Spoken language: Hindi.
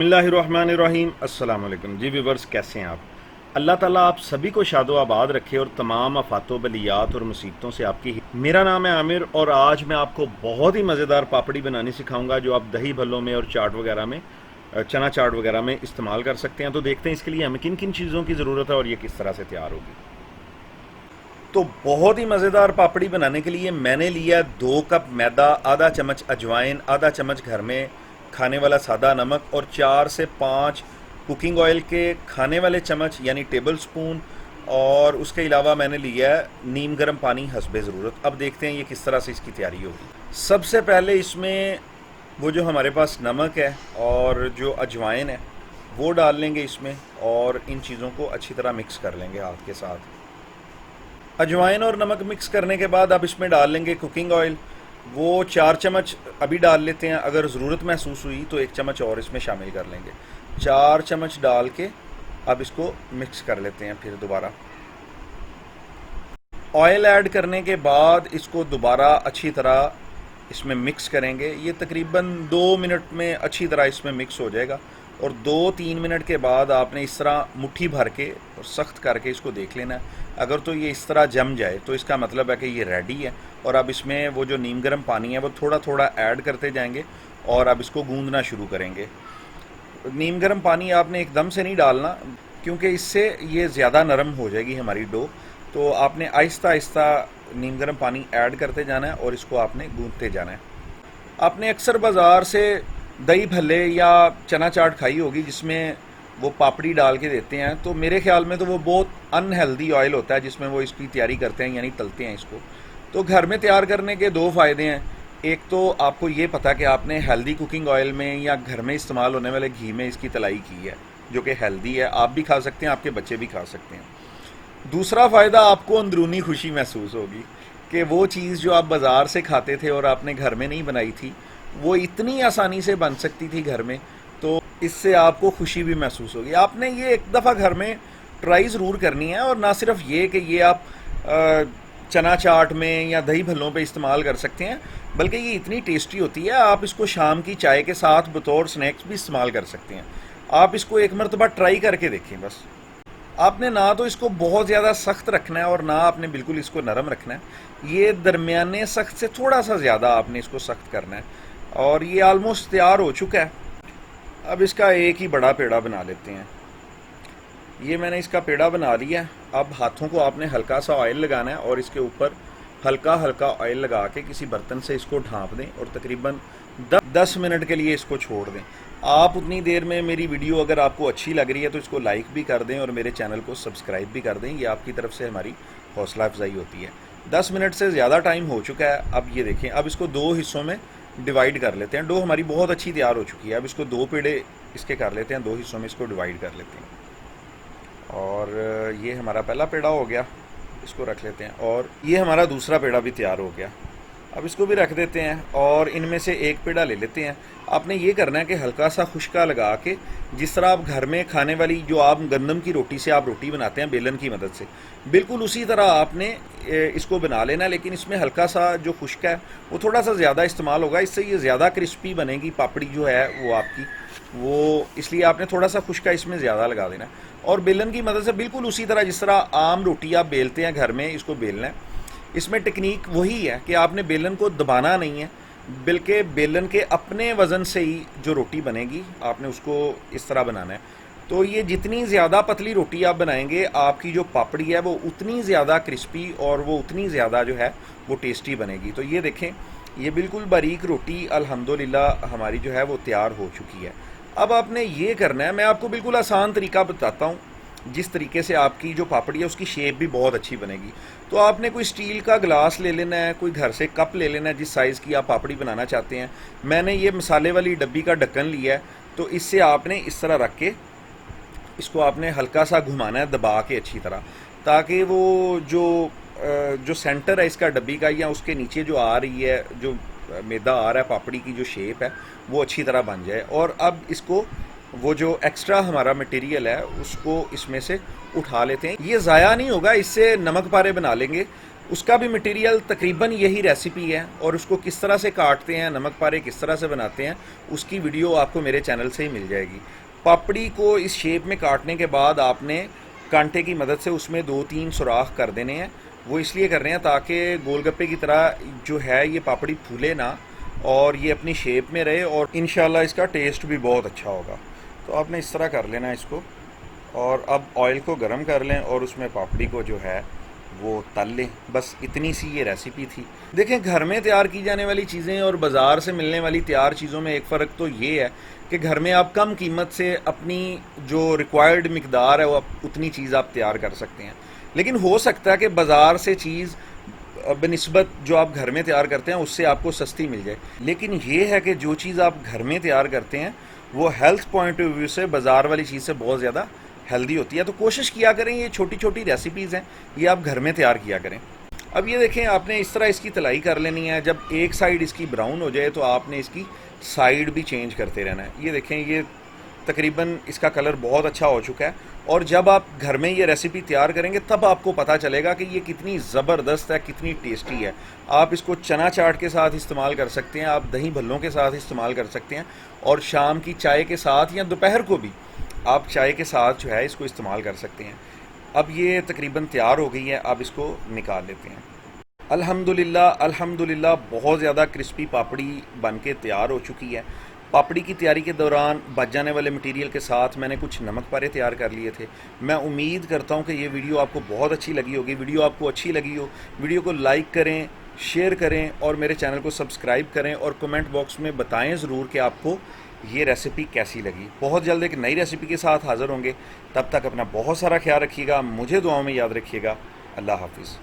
बिस्मिल्लाहिर्रहमानिर्रहीम। अस्सलाम वालेकुम जी व्यूवर्स, कैसे हैं आप? अल्लाह ताला आप सभी को शादो आबाद रखे और तमाम आफातो बलियात और मुसीबतों से आपकी मेरा नाम है आमिर और आज मैं आपको बहुत ही मज़ेदार पापड़ी बनानी सिखाऊंगा जो आप दही भल्लों में और चाट वगैरह में, चना चाट वगैरह में इस्तेमाल कर सकते हैं। तो देखते हैं इसके लिए हमें किन किन चीज़ों की ज़रूरत है और ये किस तरह से तैयार होगी। तो बहुत ही मज़ेदार पापड़ी बनाने के लिए मैंने लिया 2 कप मैदा, आधा चम्मच अजवाइन, आधा चम्मच घर में खाने वाला सादा नमक और 4 से 5 कुकिंग ऑयल के खाने वाले चम्मच यानी टेबल स्पून। और उसके अलावा मैंने लिया है नीम गर्म पानी हस्बे ज़रूरत। अब देखते हैं ये किस तरह से इसकी तैयारी होगी। सबसे पहले इसमें वो जो हमारे पास नमक है और जो अजवाइन है वो डाल लेंगे इसमें और इन चीज़ों को अच्छी तरह मिक्स कर लेंगे हाथ के साथ। अजवाइन और नमक मिक्स करने के बाद अब इसमें डाल लेंगे कुकिंग ऑयल। वो 4 चम्मच अभी डाल लेते हैं, अगर ज़रूरत महसूस हुई तो 1 चम्मच और इसमें शामिल कर लेंगे। 4 चम्मच डाल के अब इसको मिक्स कर लेते हैं। फिर दोबारा ऑयल ऐड करने के बाद इसको दोबारा अच्छी तरह इसमें मिक्स करेंगे। ये तकरीबन 2 मिनट में अच्छी तरह इसमें मिक्स हो जाएगा और 2-3 मिनट के बाद आपने इस तरह मुट्ठी भर के और सख्त करके इसको देख लेना है। अगर तो ये इस तरह जम जाए तो इसका मतलब है कि ये रेडी है। और अब इसमें वो जो नीम गर्म पानी है वो थोड़ा थोड़ा ऐड करते जाएंगे और अब इसको गूंदना शुरू करेंगे। नीम गर्म पानी आपने एकदम से नहीं डालना क्योंकि इससे ये ज़्यादा नरम हो जाएगी हमारी डो। तो आपने आहिस्ता आहिस्ता नीम गर्म पानी ऐड करते जाना है और इसको आपने गूंदते जाना है। आपने अक्सर बाज़ार से दही भल्ले या चना चाट खाई होगी जिसमें वो पापड़ी डाल के देते हैं, तो मेरे ख्याल में तो वो बहुत अनहेल्दी ऑयल होता है जिसमें वो इसकी तैयारी करते हैं यानी तलते हैं इसको। तो घर में तैयार करने के 2 फ़ायदे हैं। एक तो आपको ये पता कि आपने हेल्दी कुकिंग ऑयल में या घर में इस्तेमाल होने वाले घी में इसकी तलाई की है जो कि हेल्दी है, आप भी खा सकते हैं, आपके बच्चे भी खा सकते हैं। दूसरा फ़ायदा आपको अंदरूनी खुशी महसूस होगी कि वो चीज़ जो आप बाज़ार से खाते थे और आपने घर में नहीं बनाई थी वो इतनी आसानी से बन सकती थी घर में। तो इससे आपको खुशी भी महसूस होगी। आपने ये एक दफ़ा घर में ट्राई ज़रूर करनी है और ना सिर्फ ये कि ये आप चना चाट में या दही भल्लों पे इस्तेमाल कर सकते हैं, बल्कि ये इतनी टेस्टी होती है आप इसको शाम की चाय के साथ बतौर स्नैक्स भी इस्तेमाल कर सकते हैं। आप इसको एक मरतबा ट्राई करके देखें। बस आपने ना तो इसको बहुत ज़्यादा सख्त रखना है और ना आपने बिल्कुल इसको नरम रखना है। ये दरमियाने सख्त से थोड़ा सा ज़्यादा आपने इसको सख्त करना है। और ये आलमोस्ट तैयार हो चुका है। अब इसका एक ही बड़ा पेड़ा बना लेते हैं। ये मैंने इसका पेड़ा बना लिया। अब हाथों को आपने हल्का सा ऑयल लगाना है और इसके ऊपर हल्का हल्का ऑयल लगा के किसी बर्तन से इसको ढाँप दें और तकरीबन 10 मिनट के लिए इसको छोड़ दें। आप उतनी देर में मेरी वीडियो अगर आपको अच्छी लग रही है तो इसको लाइक भी कर दें और मेरे चैनल को सब्सक्राइब भी कर दें। ये आपकी तरफ से हमारी हौसला अफजाई होती है। 10 मिनट से ज़्यादा टाइम हो चुका है। अब ये देखें, अब इसको 2 हिस्सों में डिवाइड कर लेते हैं। डो हमारी बहुत अच्छी तैयार हो चुकी है। अब इसको 2 पेड़े इसके कर लेते हैं, 2 हिस्सों में इसको डिवाइड कर लेते हैं। और ये हमारा पहला पेड़ा हो गया, इसको रख लेते हैं। और ये हमारा दूसरा पेड़ा भी तैयार हो गया। अब इसको भी रख देते हैं और इनमें से एक पेड़ा ले लेते हैं। आपने ये करना है कि हल्का सा खुश्का लगा के, जिस तरह आप घर में खाने वाली जो आप गंदम की रोटी से आप रोटी बनाते हैं बेलन की मदद से, बिल्कुल उसी तरह आपने इसको बना लेना है। लेकिन इसमें हल्का सा जो खुश्का है वो थोड़ा सा ज़्यादा इस्तेमाल होगा, इससे ये ज़्यादा क्रिस्पी बनेगी पापड़ी जो है वो आपकी, वो इसलिए आपने थोड़ा सा खुश्का इसमें ज़्यादा लगा देना है। और बेलन की मदद से बिल्कुल उसी तरह जिस तरह आम रोटी आप बेलते हैं घर में, इसको बेलना है। इसमें टेक्निक वही है कि आपने बेलन को दबाना नहीं है, बल्कि बेलन के अपने वज़न से ही जो रोटी बनेगी आपने उसको इस तरह बनाना है। तो ये जितनी ज़्यादा पतली रोटी आप बनाएंगे आपकी जो पापड़ी है वो उतनी ज़्यादा क्रिस्पी और वो उतनी ज़्यादा जो है वो टेस्टी बनेगी। तो ये देखें, ये बिल्कुल बारीक रोटी अल्हम्दुलिल्लाह हमारी जो है वो तैयार हो चुकी है। अब आपने ये करना है, मैं आपको बिल्कुल आसान तरीका बताता हूँ जिस तरीके से आपकी जो पापड़ी है उसकी शेप भी बहुत अच्छी बनेगी। तो आपने कोई स्टील का गिलास ले लेना है, कोई घर से कप ले लेना है जिस साइज़ की आप पापड़ी बनाना चाहते हैं। मैंने ये मसाले वाली डब्बी का ढक्कन लिया है, तो इससे आपने इस तरह रख के इसको आपने हल्का सा घुमाना है दबा के अच्छी तरह, ताकि वो जो सेंटर है इसका डब्बी का या उसके नीचे जो आ रही है जो मैदा आ रहा है पापड़ी की जो शेप है वो अच्छी तरह बन जाए। और अब इसको वो जो एक्स्ट्रा हमारा मटेरियल है उसको इसमें से उठा लेते हैं। ये ज़ाया नहीं होगा, इससे नमक पारे बना लेंगे उसका भी मटेरियल तकरीबन यही रेसिपी है, और उसको किस तरह से काटते हैं, नमक पारे किस तरह से बनाते हैं, उसकी वीडियो आपको मेरे चैनल से ही मिल जाएगी। पापड़ी को इस शेप में काटने के बाद आपने कांटे की मदद से उसमें 2-3 सुराख कर देने हैं। वो इसलिए कर रहे हैं ताकि गोलगप्पे की तरह जो है ये पापड़ी फूले ना और ये अपनी शेप में रहे, और इंशाल्लाह इसका टेस्ट भी बहुत अच्छा होगा। तो आपने इस तरह कर लेना इसको, और अब ऑयल को गर्म कर लें और उसमें पापड़ी को जो है वो तल लें। बस इतनी सी ये रेसिपी थी। देखें, घर में तैयार की जाने वाली चीज़ें और बाज़ार से मिलने वाली तैयार चीज़ों में एक फ़र्क तो ये है कि घर में आप कम कीमत से अपनी जो रिक्वायर्ड मिकदार है वो उतनी चीज़ आप तैयार कर सकते हैं। लेकिन हो सकता है कि बाज़ार से चीज़ बनिस्बत जो आप घर में तैयार करते हैं उससे आपको सस्ती मिल जाए, लेकिन ये है कि जो चीज़ आप घर में तैयार करते हैं वो हेल्थ पॉइंट ऑफ व्यू से बाज़ार वाली चीज़ से बहुत ज़्यादा हेल्दी होती है। तो कोशिश किया करें, ये छोटी छोटी रेसिपीज़ हैं, ये आप घर में तैयार किया करें। अब ये देखें, आपने इस तरह इसकी तलाई कर लेनी है। जब एक साइड इसकी ब्राउन हो जाए तो आपने इसकी साइड भी चेंज करते रहना है। ये देखें, ये तकरीबन इसका कलर बहुत अच्छा हो चुका है, और जब आप घर में ये रेसिपी तैयार करेंगे तब आपको पता चलेगा कि ये कितनी ज़बरदस्त है, कितनी टेस्टी है। आप इसको चना चाट के साथ इस्तेमाल कर सकते हैं, आप दही भल्लों के साथ इस्तेमाल कर सकते हैं, और शाम की चाय के साथ या दोपहर को भी आप चाय के साथ जो है इसको इस्तेमाल कर सकते हैं। अब ये तकरीबन तैयार हो गई है, अब इसको निकाल लेते हैं। अल्हम्दुलिल्लाह अल्हम्दुलिल्लाह, बहुत ज़्यादा क्रिस्पी पापड़ी बन के तैयार हो चुकी है। पापड़ी की तैयारी के दौरान बच जाने वाले मटेरियल के साथ मैंने कुछ नमक पारे तैयार कर लिए थे। मैं उम्मीद करता हूँ कि ये वीडियो आपको बहुत अच्छी लगी होगी। वीडियो आपको अच्छी लगी हो, वीडियो को लाइक करें, शेयर करें, और मेरे चैनल को सब्सक्राइब करें, और कमेंट बॉक्स में बताएं ज़रूर कि आपको ये रेसिपी कैसी लगी। बहुत जल्द एक नई रेसिपी के साथ हाज़िर होंगे। तब तक अपना बहुत सारा ख्याल रखिएगा, मुझे दुआओं में याद रखिएगा। अल्लाह हाफिज़।